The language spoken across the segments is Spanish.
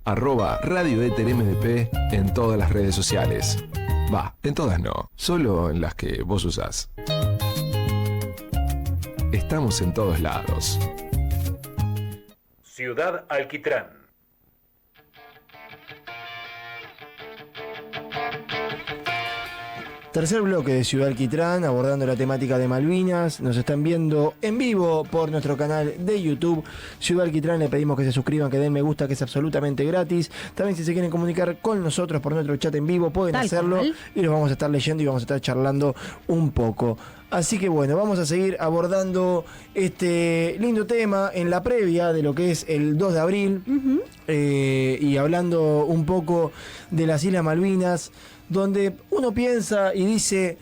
@Radio Éter MDP en todas las redes sociales. Va, en todas no, solo en las que vos usás. Estamos en todos lados. Ciudad Alquitrán. Tercer bloque de Ciudad Alquitrán, abordando la temática de Malvinas. Nos están viendo en vivo por nuestro canal de YouTube, Ciudad Alquitrán. Le pedimos que se suscriban, que den me gusta, que es absolutamente gratis. También si se quieren comunicar con nosotros por nuestro chat en vivo, pueden hacerlo y los vamos a estar leyendo y vamos a estar charlando un poco. Así que bueno, vamos a seguir abordando este lindo tema en la previa de lo que es el 2 de abril y hablando un poco de las Islas Malvinas, donde uno piensa y dice,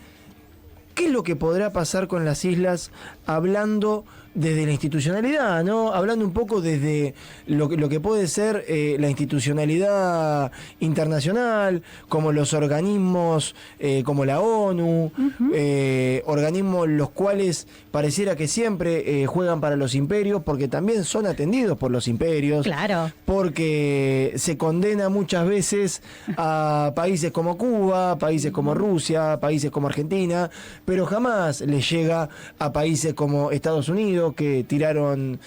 ¿qué es lo que podrá pasar con las islas hablando desde la institucionalidad, ¿no? Hablando un poco desde lo que puede ser la institucionalidad internacional, como los organismos como la ONU, organismos los cuales pareciera que siempre juegan para los imperios, porque también son atendidos por los imperios. Claro. Porque se condena muchas veces a países como Cuba, países como Rusia, países como Argentina, pero jamás les llega a países como Estados Unidos, que tiraron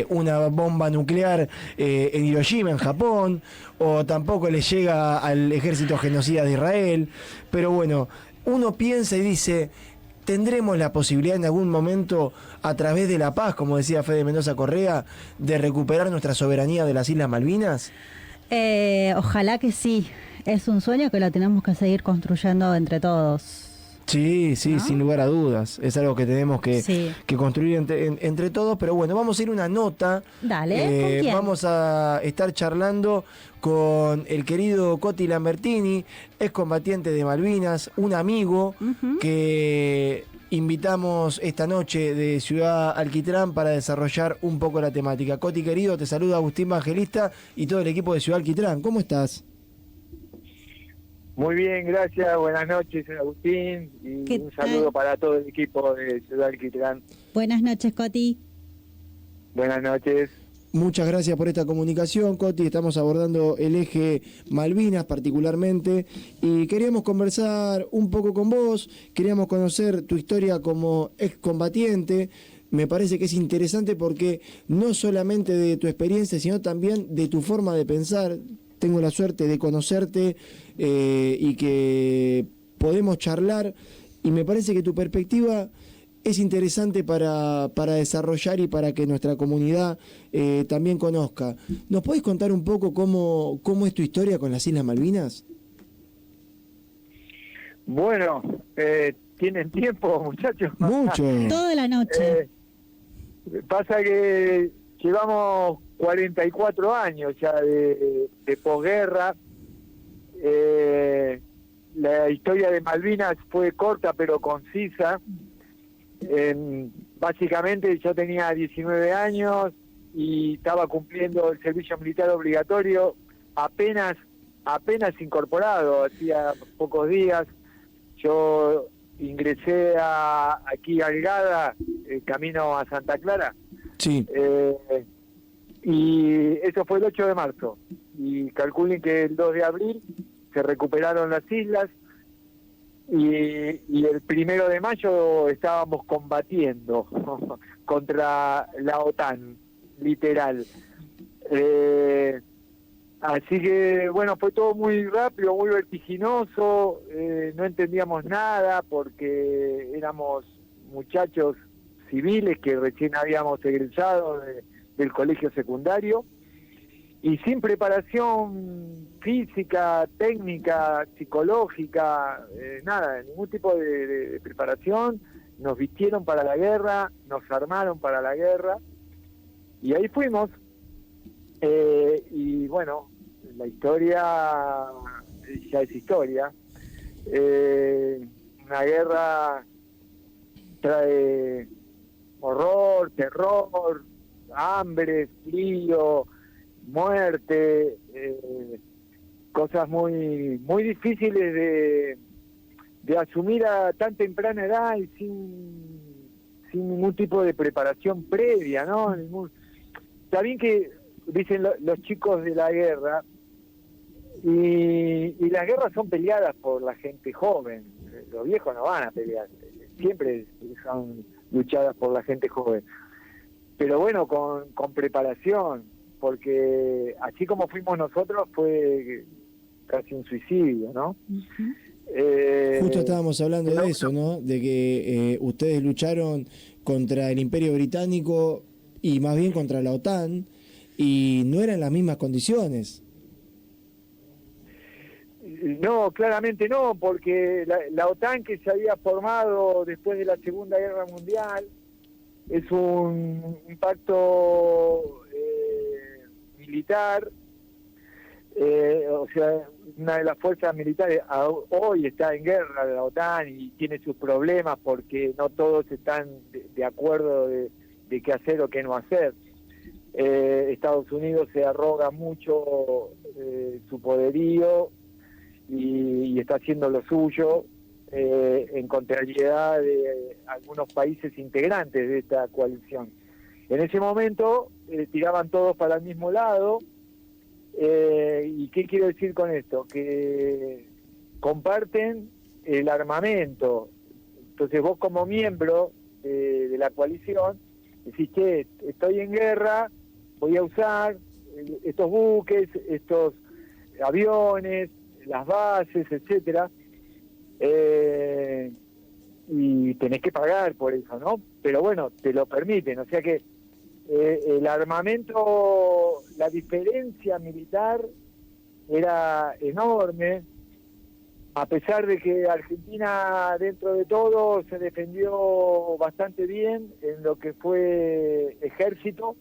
una bomba nuclear en Hiroshima, en Japón, o tampoco les llega al ejército genocida de Israel. Pero bueno, uno piensa y dice, ¿tendremos la posibilidad en algún momento, a través de la paz, como decía Fede Mendoza Correa, de recuperar nuestra soberanía de las Islas Malvinas? Ojalá que sí. Es un sueño que lo tenemos que seguir construyendo entre todos. Sí, sí, ¿no? Sin lugar a dudas. Es algo que tenemos que construir entre todos. Pero bueno, vamos a ir a una nota. Dale, ¿con quién? Vamos a estar charlando con el querido Coti Lambertini, excombatiente de Malvinas, un amigo que invitamos esta noche de Ciudad Alquitrán para desarrollar un poco la temática. Coti, querido, te saluda Agustín Evangelista y todo el equipo de Ciudad Alquitrán. ¿Cómo estás? Muy bien, gracias. Buenas noches, Agustín. Y un saludo para todo el equipo de Ciudad Alquitrán. Buenas noches, Coti. Buenas noches. Muchas gracias por esta comunicación, Coti. Estamos abordando el eje Malvinas particularmente y queríamos conversar un poco con vos. Queríamos conocer tu historia como excombatiente. Me parece que es interesante porque no solamente de tu experiencia, sino también de tu forma de pensar. Tengo la suerte de conocerte y que podemos charlar, y me parece que tu perspectiva es interesante para desarrollar y para que nuestra comunidad también conozca. ¿Nos podés contar un poco cómo es tu historia con las Islas Malvinas? Bueno, ¿tienen tiempo, muchachos? Mucho. Toda la noche. Pasa que llevamos 44 años ya de posguerra. La historia de Malvinas fue corta pero concisa. Básicamente yo tenía 19 años y estaba cumpliendo el servicio militar obligatorio, apenas incorporado, hacía pocos días. Yo ingresé aquí a Algada, camino a Santa Clara. Sí. Y eso fue el 8 de marzo. Y calculen que el 2 de abril se recuperaron las islas y el 1 de mayo estábamos combatiendo contra la OTAN, literal. Así que, bueno, fue todo muy rápido, muy vertiginoso. No entendíamos nada porque éramos muchachos civiles que recién habíamos egresado del colegio secundario y sin preparación física, técnica, psicológica, nada, ningún tipo de preparación. Nos vistieron para la guerra, nos armaron para la guerra y ahí fuimos. Y bueno, la historia ya es historia. Una guerra trae horror, terror, hambre, frío, muerte, cosas muy difíciles de asumir a tan temprana edad y sin ningún tipo de preparación previa, ¿no? Está bien que dicen los chicos de la guerra, y las guerras son peleadas por la gente joven, los viejos no van a pelear, siempre son luchadas por la gente joven, pero bueno, con preparación, porque así como fuimos nosotros fue casi un suicidio, ¿no? Justo estábamos hablando de eso, ¿no? De que ustedes lucharon contra el Imperio Británico y más bien contra la OTAN, y no eran las mismas condiciones. No, claramente no, porque la OTAN, que se había formado después de la Segunda Guerra Mundial, es un pacto militar, o sea, una de las fuerzas militares hoy está en guerra, la OTAN, y tiene sus problemas porque no todos están de acuerdo de qué hacer o qué no hacer. Estados Unidos se arroga mucho su poderío y está haciendo lo suyo en contrariedad de algunos países integrantes de esta coalición. En ese momento tiraban todos para el mismo lado. ¿Y qué quiero decir con esto? Que comparten el armamento. Entonces vos, como miembro de la coalición, decís, che, estoy en guerra, voy a usar estos buques, estos aviones, las bases, etcétera, y tenés que pagar por eso, ¿no? Pero bueno, te lo permiten, o sea que el armamento, la diferencia militar era enorme, a pesar de que Argentina, dentro de todo, se defendió bastante bien en lo que fue ejército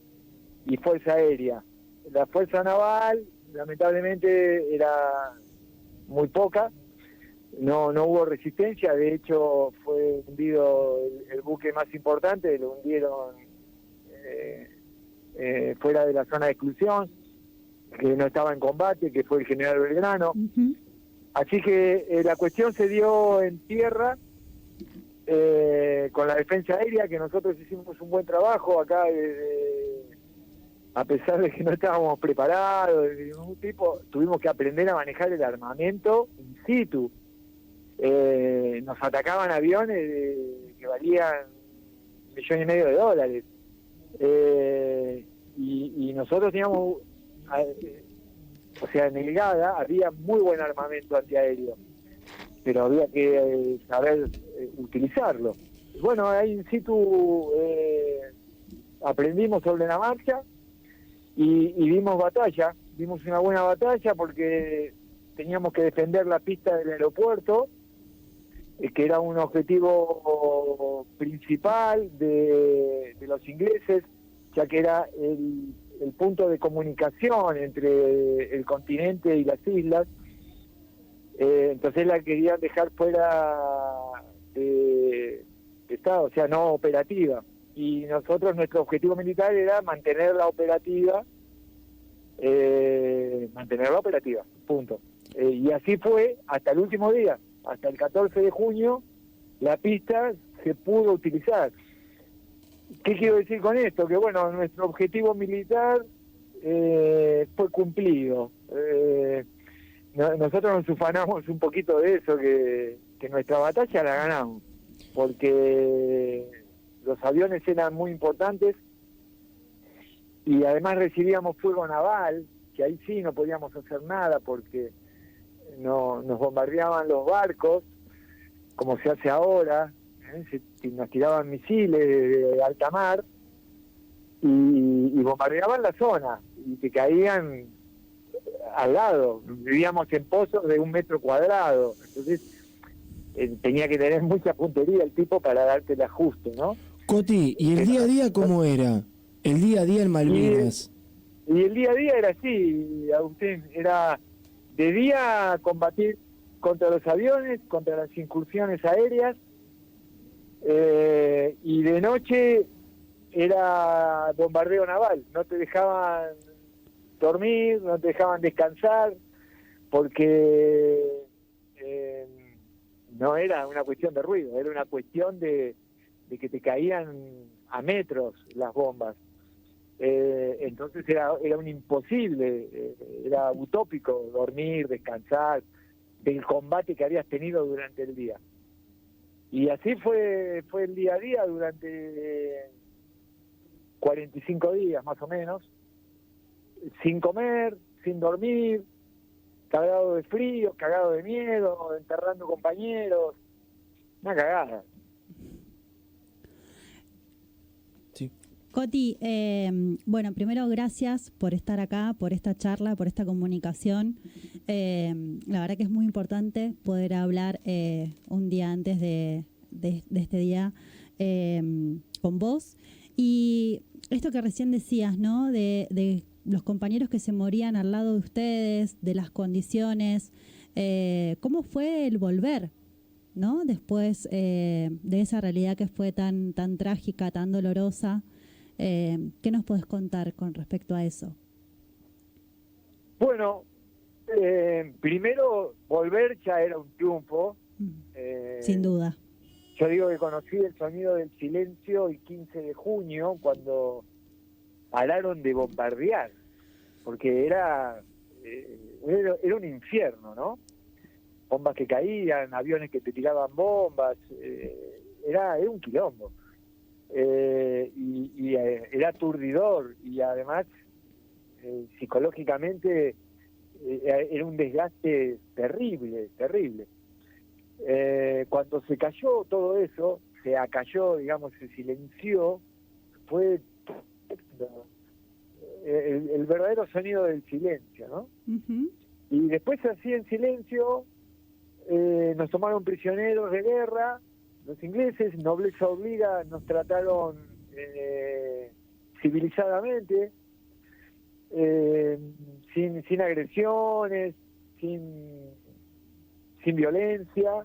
y fuerza aérea. La fuerza naval, lamentablemente, era muy poca, no hubo resistencia, de hecho fue hundido el buque más importante, lo hundieron fuera de la zona de exclusión, que no estaba en combate, que fue el general Belgrano. Ujú. Así que la cuestión se dio en tierra, con la defensa aérea, que nosotros hicimos un buen trabajo acá, a pesar de que no estábamos preparados de ningún tipo, tuvimos que aprender a manejar el armamento in situ. Nos atacaban aviones que valían $1,500,000. Y nosotros teníamos, o sea, en el GADA había muy buen armamento antiaéreo, pero había que saber utilizarlo. Bueno, ahí in situ aprendimos sobre la marcha y dimos una buena batalla porque teníamos que defender la pista del aeropuerto, que era un objetivo principal de los ingleses, ya que era el punto de comunicación entre el continente y las islas. Entonces la querían dejar fuera de estado, o sea, no operativa. Y nosotros, nuestro objetivo militar era mantenerla operativa, punto. Y así fue hasta el último día. Hasta el 14 de junio la pista se pudo utilizar. ¿Qué quiero decir con esto? Que bueno, nuestro objetivo militar fue cumplido. Nosotros nos ufanamos un poquito de eso, que nuestra batalla la ganamos, porque los aviones eran muy importantes y además recibíamos fuego naval, que ahí sí no podíamos hacer nada porque nos bombardeaban los barcos, como se hace ahora, nos tiraban misiles de alta mar y bombardeaban la zona y te caían al lado. Vivíamos en pozos de 1 metro cuadrado, entonces tenía que tener mucha puntería el tipo para darte el ajuste, ¿no? Coti, ¿y el día a día cómo era? El día a día en Malvinas. Y el día a día era así, Agustín, era de día combatir contra los aviones, contra las incursiones aéreas, y de noche era bombardeo naval. No te dejaban dormir, no te dejaban descansar, porque no era una cuestión de ruido, era una cuestión de que te caían a metros las bombas. Entonces era un imposible, era utópico dormir, descansar del combate que habías tenido durante el día. Y así fue el día a día durante 45 días más o menos, sin comer, sin dormir, cagado de frío, cagado de miedo, enterrando compañeros, una cagada. Sí. Coti, bueno, primero gracias por estar acá, por esta charla, por esta comunicación. La verdad que es muy importante poder hablar un día antes de este día con vos. Y esto que recién decías, ¿no? De los compañeros que se morían al lado de ustedes, de las condiciones. ¿Cómo fue el volver, ¿no? Después de esa realidad que fue tan trágica, tan dolorosa. ¿Qué nos podés contar con respecto a eso? Bueno, primero volver ya era un triunfo. Sin duda. Yo digo que conocí el sonido del silencio el 15 de junio cuando pararon de bombardear, porque era un infierno, ¿no? Bombas que caían, aviones que te tiraban bombas, era un quilombo. Y era aturdidor y además psicológicamente era un desgaste terrible. Cuando se cayó todo eso, se acalló, digamos, se silenció, fue el verdadero sonido del silencio, ¿no? Uh-huh. Y después así en silencio nos tomaron prisioneros de guerra. Los ingleses, nobleza obliga, nos trataron civilizadamente, sin agresiones, sin violencia,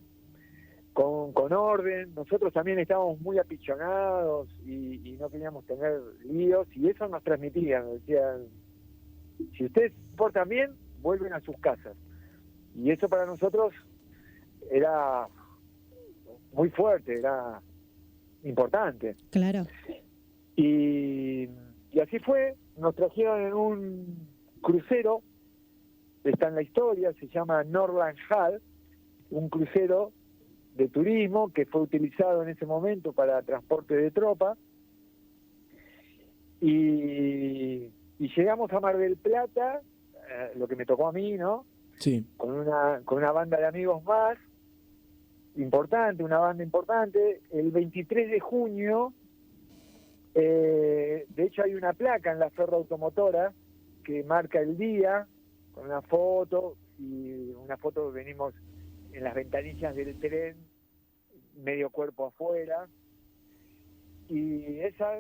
con orden. Nosotros también estábamos muy apichonados y no queríamos tener líos, y eso nos transmitían, decían, si ustedes se portan bien, vuelven a sus casas. Y eso para nosotros era muy fuerte, era importante. Claro. Y así fue, nos trajeron en un crucero, está en la historia, se llama Norland Hall, un crucero de turismo que fue utilizado en ese momento para transporte de tropa, y llegamos a Mar del Plata, lo que me tocó a mí, ¿no? Sí. Con una banda de amigos más, una banda importante, el 23 de junio, de hecho hay una placa en la Ferro Automotora que marca el día, con una foto venimos en las ventanillas del tren, medio cuerpo afuera, y esa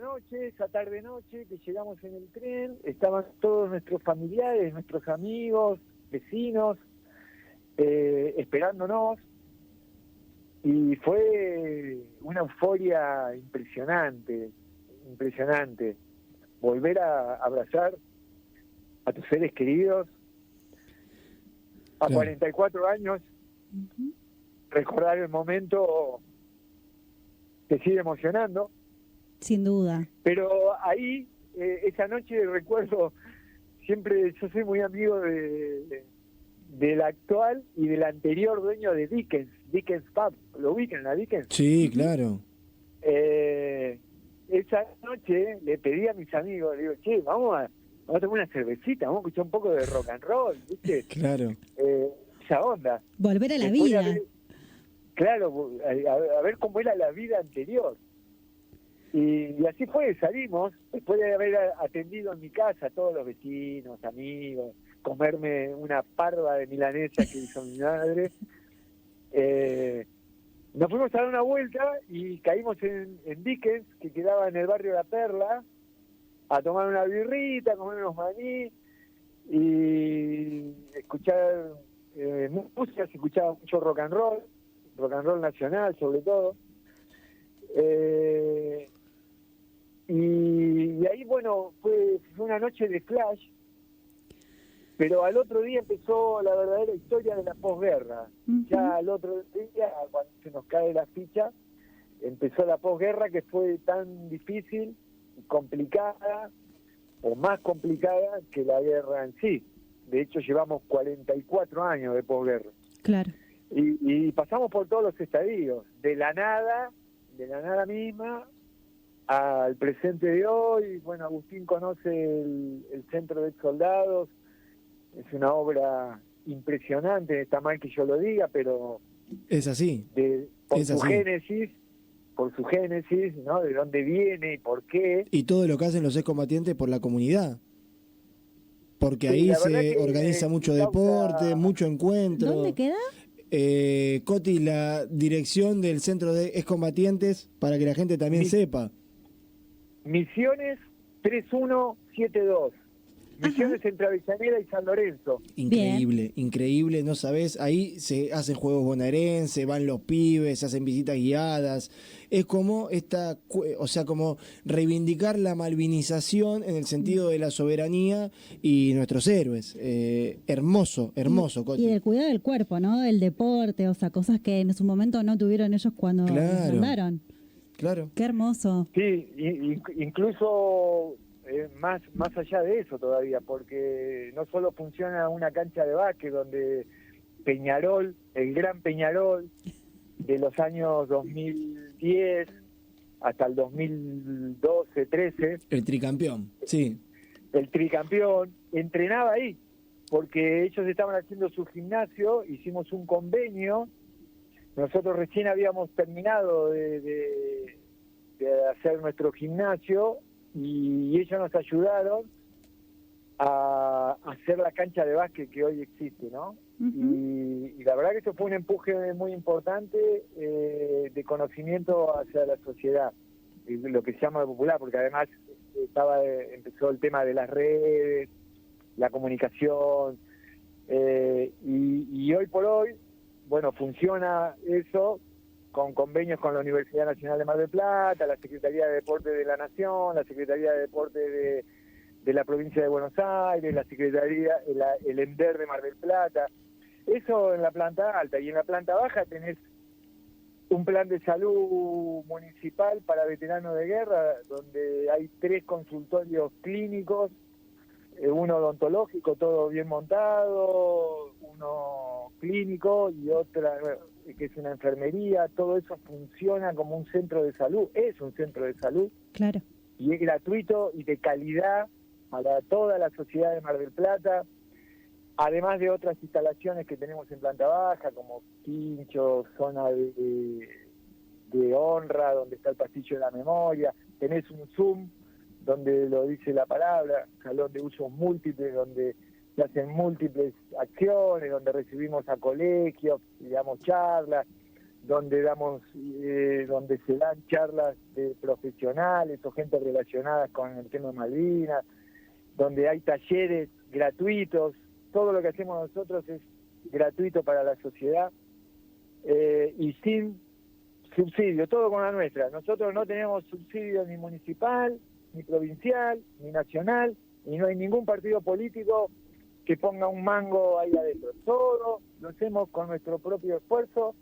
tarde-noche que llegamos en el tren, estaban todos nuestros familiares, nuestros amigos, vecinos, esperándonos. Y fue una euforia impresionante, volver a abrazar a tus seres queridos a Claro. 44 años, Uh-huh. recordar el momento te sigue emocionando, Sin duda. pero ahí, esa noche recuerdo, siempre yo soy muy amigo del actual y del anterior dueño de Dickens Pub. ¿Lo ubican a Dickens? Sí, claro. Esa noche le pedí a mis amigos, le digo, che, vamos a tomar una cervecita, vamos a escuchar un poco de rock and roll, ¿viste? Claro. Esa onda. Volver a la Después de vida. claro, a ver cómo era la vida anterior. Y así fue, salimos, después de haber atendido en mi casa a todos los vecinos, amigos, comerme una parva de milanesa que hizo mi madre. Nos fuimos a dar una vuelta y caímos en Dickens, que quedaba en el barrio La Perla, a tomar una birrita, comer unos maní y escuchar música. Se escuchaba mucho rock and roll nacional sobre todo. Y ahí, bueno, fue una noche de flash, pero al otro día empezó la verdadera historia de la posguerra. Uh-huh. Ya al otro día, cuando se nos cae la ficha, empezó la posguerra, que fue tan difícil y complicada, o más complicada que la guerra en sí. De hecho, llevamos 44 años de posguerra. Claro. Y pasamos por todos los estadios, de la nada misma, al presente de hoy. Bueno, Agustín conoce el Centro de Soldados, es una obra impresionante, está mal que yo lo diga, pero Es así. por Es su así. génesis, ¿no? De dónde viene y por qué. Y todo lo que hacen los excombatientes por la comunidad. Porque Sí, ahí la verdad se que, organiza mucho causa- deporte, mucho encuentro. ¿Dónde queda? Coti, la dirección del centro de excombatientes, para que la gente también Mi- sepa. Misiones 3172. Misiones entre Avellaneda y San Lorenzo. Increíble, increíble, no sabés, ahí se hacen juegos bonaerenses, van los pibes, se hacen visitas guiadas, es como como reivindicar la malvinización en el sentido de la soberanía y nuestros héroes. Hermoso, Coti. Y del cuidado del cuerpo, ¿no? Del deporte, o sea, cosas que en su momento no tuvieron ellos cuando Claro. mandaron. Claro. Qué hermoso. Sí, incluso más allá de eso todavía, porque no solo funciona una cancha de básquet donde Peñarol, el gran Peñarol de los años 2010 hasta el 2012-13, El tricampeón, sí. el tricampeón, entrenaba ahí, porque ellos estaban haciendo su gimnasio, hicimos un convenio, nosotros recién habíamos terminado de hacer nuestro gimnasio y ellos nos ayudaron a hacer la cancha de básquet que hoy existe, ¿no? Y la verdad que eso fue un empuje muy importante de conocimiento hacia la sociedad, y lo que se llama popular, porque además empezó el tema de las redes, la comunicación, y hoy por hoy, bueno, funciona eso con convenios con la Universidad Nacional de Mar del Plata, la Secretaría de Deporte de la Nación, la Secretaría de Deporte de la Provincia de Buenos Aires, la Secretaría, el ENDER de Mar del Plata. Eso en la planta alta, y en la planta baja tenés un plan de salud municipal para veteranos de guerra, donde hay 3 consultorios clínicos, uno odontológico, todo bien montado, uno clínico y otra que es una enfermería. Todo eso funciona como un centro de salud, es un centro de salud. Claro. Y es gratuito y de calidad para toda la sociedad de Mar del Plata, además de otras instalaciones que tenemos en planta baja, como quinchos, zona de honra, donde está el pasillo de la memoria. Tenés un Zoom, donde lo dice la palabra, salón de usos múltiples, donde se hacen múltiples acciones, donde recibimos a colegios y damos charlas, donde se dan charlas de profesionales o gente relacionada con el tema de Malvinas, donde hay talleres gratuitos. Todo lo que hacemos nosotros es gratuito para la sociedad y sin subsidio, todo con la nuestra. Nosotros no tenemos subsidio ni municipal, ni provincial, ni nacional, y no hay ningún partido político que ponga un mango ahí adentro. Todo lo hacemos con nuestro propio esfuerzo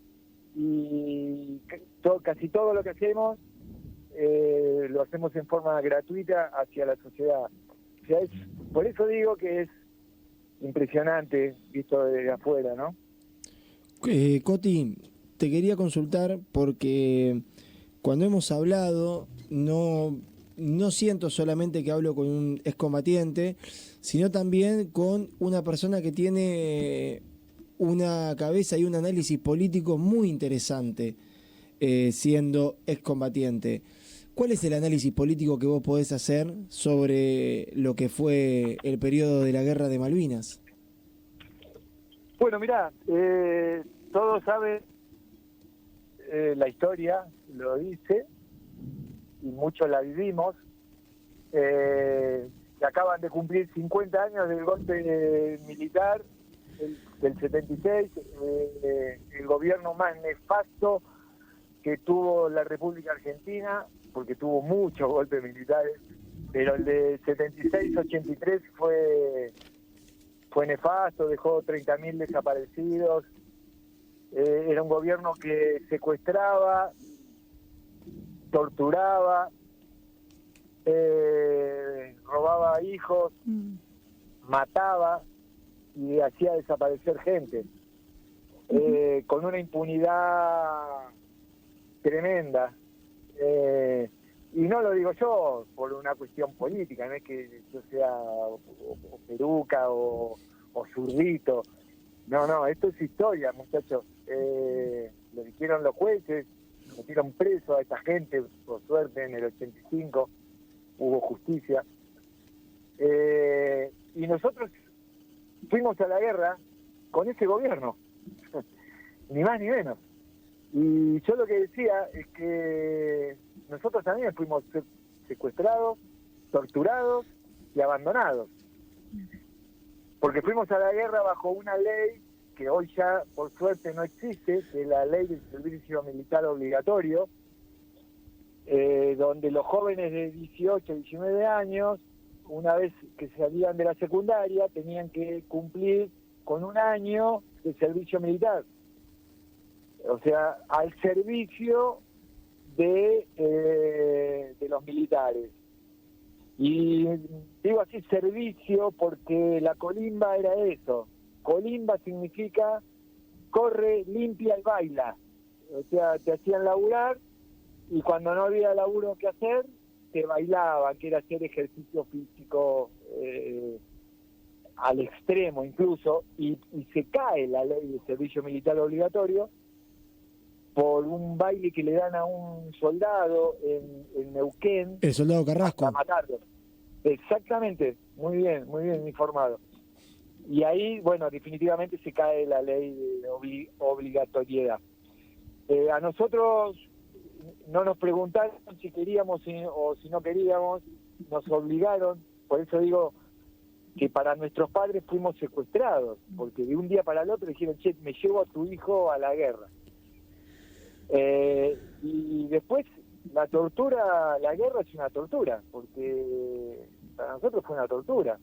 y casi todo lo que hacemos lo hacemos en forma gratuita hacia la sociedad. O sea, por eso digo que es impresionante visto desde afuera, ¿no? Coti, te quería consultar porque cuando hemos hablado no siento solamente que hablo con un excombatiente, sino también con una persona que tiene una cabeza y un análisis político muy interesante, siendo excombatiente. ¿Cuál es el análisis político que vos podés hacer sobre lo que fue el periodo de la Guerra de Malvinas? Bueno, mirá, todos saben, la historia lo dice, y muchos la vivimos. Se acaban de cumplir 50 años del golpe militar del 76, el gobierno más nefasto que tuvo la República Argentina, porque tuvo muchos golpes militares, pero el de 76-83 fue nefasto, dejó 30.000 desaparecidos. Era un gobierno que secuestraba, torturaba, robaba hijos, mataba y hacía desaparecer gente, con una impunidad tremenda. Y no lo digo yo por una cuestión política, no es que yo sea o peruca o zurdito. No, esto es historia, muchachos. Lo dijeron los jueces, metieron preso a esta gente, por suerte en el 85 hubo justicia. Y nosotros fuimos a la guerra con ese gobierno, ni más ni menos. Y yo lo que decía es que nosotros también fuimos secuestrados, torturados y abandonados. Porque fuimos a la guerra bajo una ley que hoy ya, por suerte, no existe, que es la ley del servicio militar obligatorio, donde los jóvenes de 18, 19 años, una vez que salían de la secundaria, tenían que cumplir con un año de servicio militar. O sea, al servicio de los militares. Y digo así servicio porque la colimba era eso. Colimba significa corre, limpia y baila. O sea, te hacían laburar y cuando no había laburo que hacer, te bailaban, que era hacer ejercicio físico al extremo incluso, y se cae la ley de servicio militar obligatorio por un baile que le dan a un soldado en Neuquén. El soldado Carrasco. Para matarlo. Exactamente, muy bien informado. Y ahí, bueno, definitivamente se cae la ley de obligatoriedad. A nosotros no nos preguntaron si queríamos o si no queríamos, nos obligaron, por eso digo que para nuestros padres fuimos secuestrados, porque de un día para el otro dijeron, che, me llevo a tu hijo a la guerra. Y después la tortura, la guerra es una tortura, porque para nosotros fue una tortura,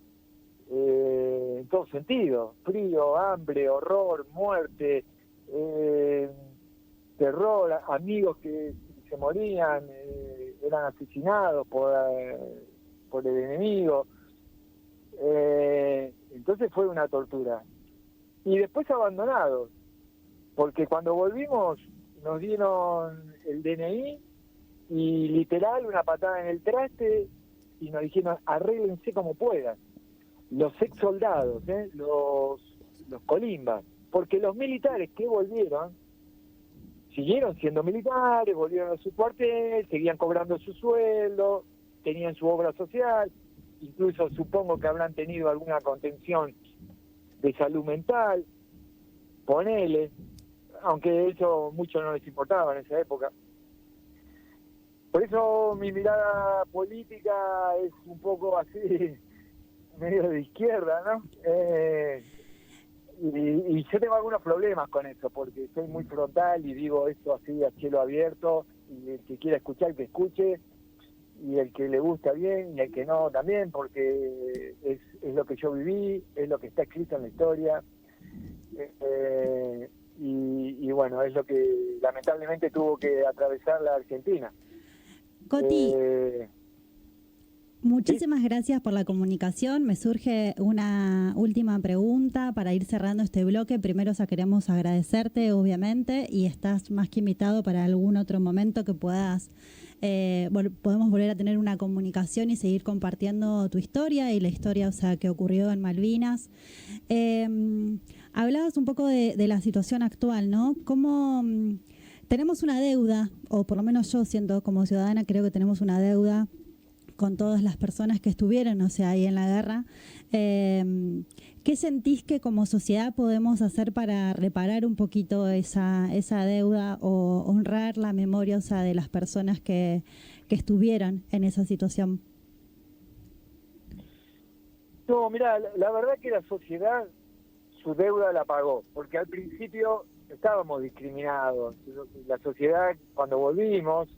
en todo sentido, frío, hambre, horror, muerte, terror, amigos que se morían, eran asesinados por el enemigo, entonces fue una tortura. Y después abandonados, porque cuando volvimos nos dieron el DNI y literal una patada en el traste y nos dijeron arréglense como puedan. Los ex soldados, los colimbas, porque los militares que volvieron siguieron siendo militares, volvieron a su cuartel, seguían cobrando su sueldo, tenían su obra social, incluso supongo que habrán tenido alguna contención de salud mental, ponele, aunque eso mucho no les importaba en esa época. Por eso mi mirada política es un poco así, medio de izquierda, ¿no? Y yo tengo algunos problemas con eso, porque soy muy frontal y digo esto así a cielo abierto, y el que quiera escuchar, que escuche, y el que le gusta bien, y el que no también, porque es lo que yo viví, es lo que está escrito en la historia, y bueno, es lo que lamentablemente tuvo que atravesar la Argentina. Coti, muchísimas gracias por la comunicación. Me surge una última pregunta para ir cerrando este bloque. Primero, queremos agradecerte, obviamente, y estás más que invitado para algún otro momento que podemos volver a tener una comunicación y seguir compartiendo tu historia y la historia, o sea, que ocurrió en Malvinas. Hablabas un poco de la situación actual, ¿no? ¿Cómo tenemos una deuda, o por lo menos yo siento como ciudadana, creo que tenemos una deuda con todas las personas que estuvieron, o sea, ahí en la guerra? ¿Qué sentís que como sociedad podemos hacer para reparar un poquito esa deuda o honrar la memoria, o sea, de las personas que estuvieron en esa situación? No, mira, la verdad que la sociedad su deuda la pagó, porque al principio estábamos discriminados. La sociedad, cuando volvimos,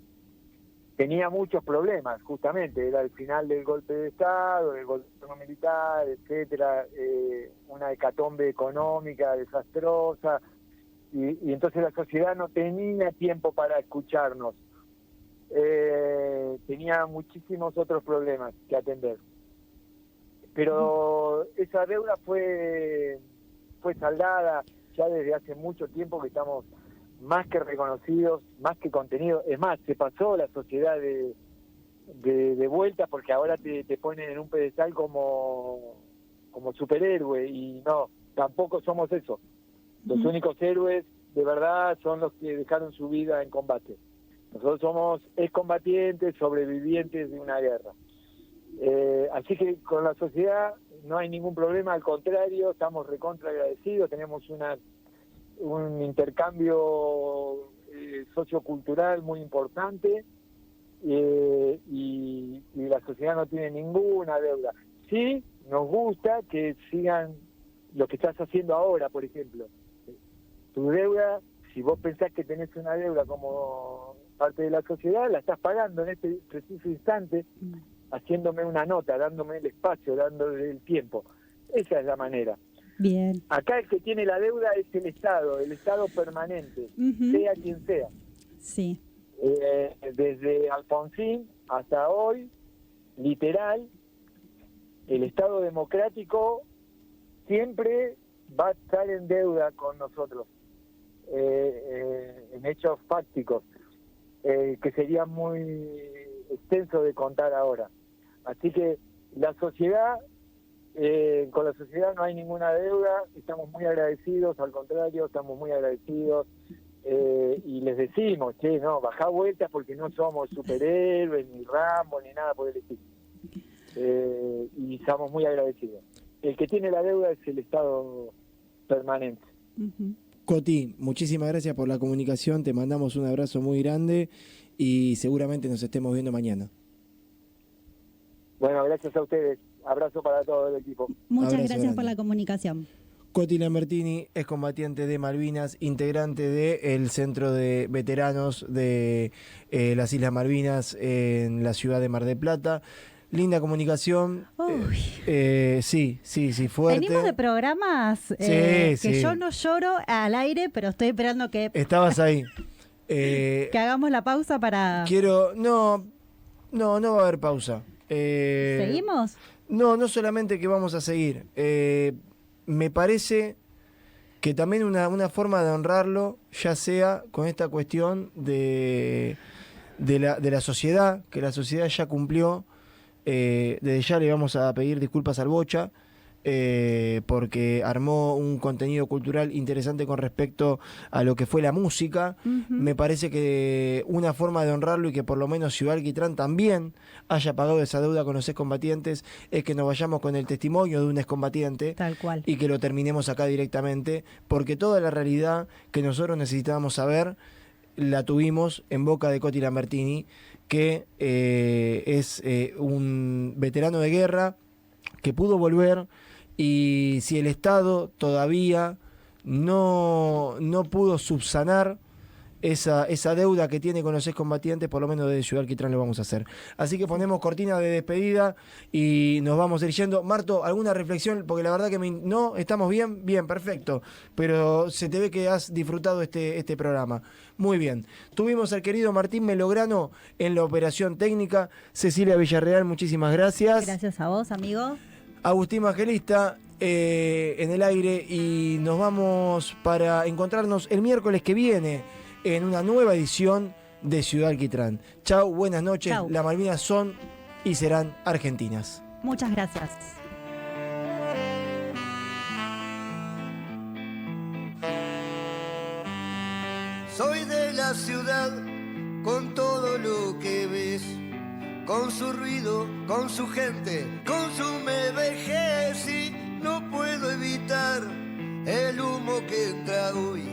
tenía muchos problemas, justamente, era el final del golpe de Estado, del gobierno militar, etcétera, una hecatombe económica desastrosa, y entonces la sociedad no tenía tiempo para escucharnos, tenía muchísimos otros problemas que atender. pero esa deuda fue saldada ya desde hace mucho tiempo, que estamos más que reconocidos, más que contenidos. Es más, se pasó la sociedad de vuelta, porque ahora te ponen en un pedestal como superhéroe, y no, tampoco somos eso. Los únicos héroes de verdad son los que dejaron su vida en combate. Nosotros somos excombatientes, sobrevivientes de una guerra. Así que con la sociedad no hay ningún problema, al contrario, estamos recontra agradecidos, tenemos un intercambio sociocultural muy importante, y la sociedad no tiene ninguna deuda. Sí, nos gusta que sigan lo que estás haciendo ahora, por ejemplo. Tu deuda, si vos pensás que tenés una deuda como parte de la sociedad, la estás pagando en este preciso instante, haciéndome una nota, dándome el espacio, dándole el tiempo. Esa es la manera. Bien. Acá el que tiene la deuda es el Estado permanente, sea quien sea. Sí. Desde Alfonsín hasta hoy, literal, el Estado democrático siempre va a estar en deuda con nosotros, en hechos fácticos, que sería muy extenso de contar ahora. Así que la sociedad, con la sociedad no hay ninguna deuda, estamos muy agradecidos, al contrario, estamos muy agradecidos, y les decimos, che, no, bajá vueltas porque no somos superhéroes, ni Rambo, ni nada por el estilo. Y estamos muy agradecidos. El que tiene la deuda es el Estado permanente. Coti, muchísimas gracias por la comunicación, te mandamos un abrazo muy grande y seguramente nos estemos viendo mañana. Bueno, gracias a ustedes. Abrazo para todo el equipo. Muchas Abrazo gracias grande. por la comunicación. Coti Lambertini, excombatiente de Malvinas, integrante del Centro de Veteranos de las Islas Malvinas en la ciudad de Mar del Plata. Linda comunicación. Sí, fuerte. Venimos de programas que yo no lloro al aire, pero estoy esperando que Estabas ahí. que hagamos la pausa para... No va a haber pausa. ¿Seguimos? No solamente que vamos a seguir. Me parece que también una forma de honrarlo, ya sea con esta cuestión de la sociedad, que la sociedad ya cumplió. Desde ya le vamos a pedir disculpas al Bocha, porque armó un contenido cultural interesante con respecto a lo que fue la música. Me parece que una forma de honrarlo, y que por lo menos Ciudad Alquitrán también haya pagado esa deuda con los excombatientes, es que nos vayamos con el testimonio de un excombatiente. Tal cual. Y que lo terminemos acá directamente, porque toda la realidad que nosotros necesitábamos saber la tuvimos en boca de Coti Lambertini, que es un veterano de guerra que pudo volver, y si el Estado todavía no pudo subsanar esa deuda que tiene con los excombatientes, por lo menos desde Ciudad Alquitrán lo vamos a hacer. Así que ponemos cortina de despedida y nos vamos a ir yendo. Marto, ¿alguna reflexión? Porque la verdad que no, estamos bien, perfecto, pero se te ve que has disfrutado este programa. Muy bien. Tuvimos al querido Martín Melograno en la operación técnica. Cecilia Villarreal, muchísimas gracias. Gracias a vos, amigo. Agustín Evangelista en el aire, y nos vamos para encontrarnos el miércoles que viene en una nueva edición de Ciudad Alquitrán. Chau, buenas noches. Chau. Las Malvinas son y serán argentinas. Muchas gracias. Soy de la ciudad con todo lo que ves, con su ruido, con su gente, con su vejez, y no puedo evitar el humo que entra hoy.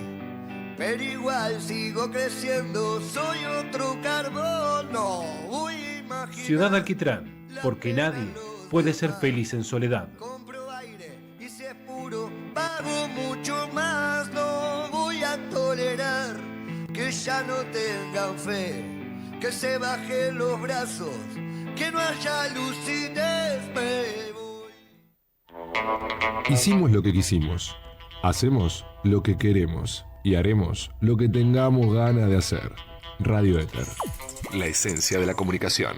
Pero igual sigo creciendo, soy otro carbón, no voy a imaginar. Ciudad Alquitrán, porque nadie puede ser feliz en soledad. Compro aire y si es puro, pago mucho más, no voy a tolerar que ya no tengan fe, que se bajen los brazos, que no haya alucines, me voy. Hicimos lo que quisimos, hacemos lo que queremos y haremos lo que tengamos ganas de hacer. Radio Éter, la esencia de la comunicación.